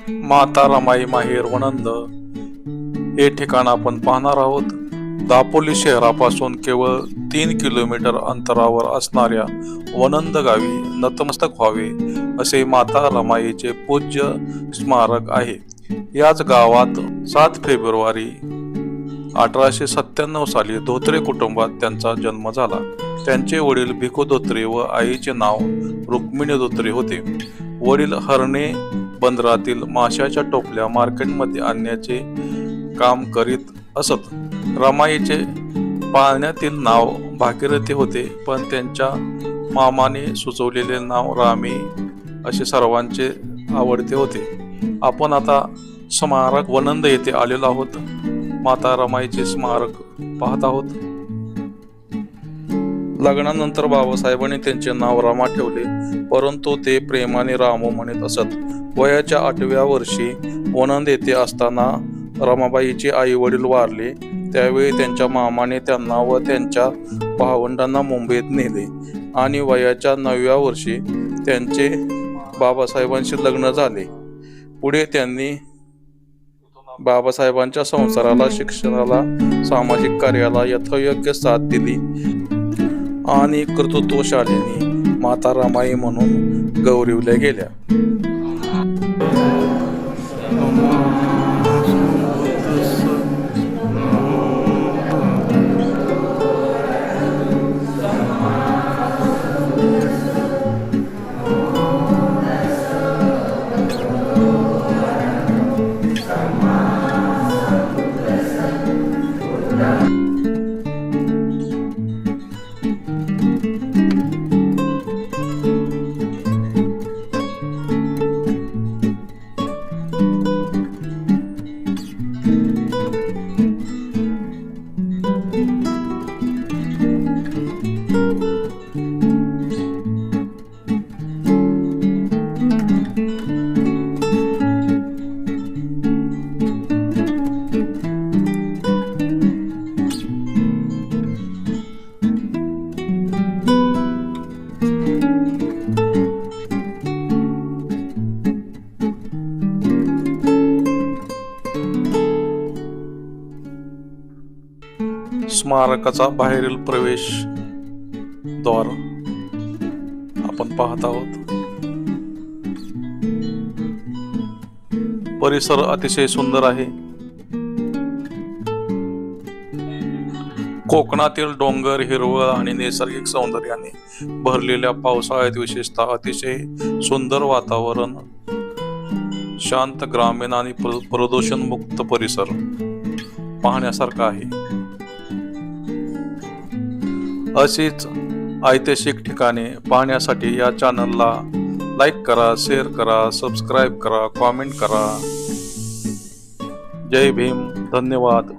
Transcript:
माता रमाई माहेर वनंद हे ठिकाण आपण पाहणार आहोत. दापोली शहरापासून केवळ 3 किलोमीटर अंतरावर असणाऱ्या वनंद गावी नतमस्तक व्हावे असे माता रमाईचे पूज्य स्मारक आहे. याच गावात 7 फेब्रुवारी 1897 साली धोत्रे कुटुंबात त्यांचा जन्म झाला. त्यांचे वडील भिकू धोत्रे व आईचे नाव रुक्मिणी धोत्रे होते. वडील हरणे बंदरातील माशाच्या टोपल्या मार्केटमध्ये आणण्याचे काम करीत असत. रमाईचे पाळण्यातील नाव भागीरथी होते, पण त्यांच्या मामाने सुचवलेले नाव रामी असे सर्वांचे आवडते होते. आपण आता स्मारक वनंद येथे आलेलो आहोत. माता रमाईचे स्मारक पाहत आहोत. लग्नानंतर बाबासाहेबांनी त्यांचे नाव रामा ठेवले, परंतु ते प्रेमाने रामू म्हणत असत. वयाच्या 8व्या वर्षी वनंद येथे असताना रमाबाईचे आई वडील वारले. त्यावेळी त्यांच्या मामाने त्यांना व त्यांच्या भावंडांना मुंबईत नेले आणि वयाच्या 9व्या वर्षी त्यांचे बाबासाहेबांशी लग्न झाले. पुढे त्यांनी बाबासाहेबांच्या संसाराला, शिक्षणाला, सामाजिक कार्याला यथोयोग्य साथ दिली आणि कर्तृत्वशालीनी माता रमाई म्हणून गौरविल्या गेल्या. स्मारकाचा बाहेरील प्रवेश द्वार आपण पाहत आहोत. परिसर अतिशय सुंदर आहे. कोकणातील डोंगर, हिरवळ आणि नैसर्गिक सौंदर्याने भरलेल्या पावसाळ्यात विशेषतः अतिशय सुंदर वातावरण, शांत ग्रामीण आणि प्रदूषण मुक्त परिसर पाहण्यासारखा आहे. अशीच ऐतिहासिक ठिकाणे पाहण्यासाठी या चॅनलला लाईक करा, शेअर करा, सबस्क्राईब करा, कॉमेंट करा. जय भीम. धन्यवाद.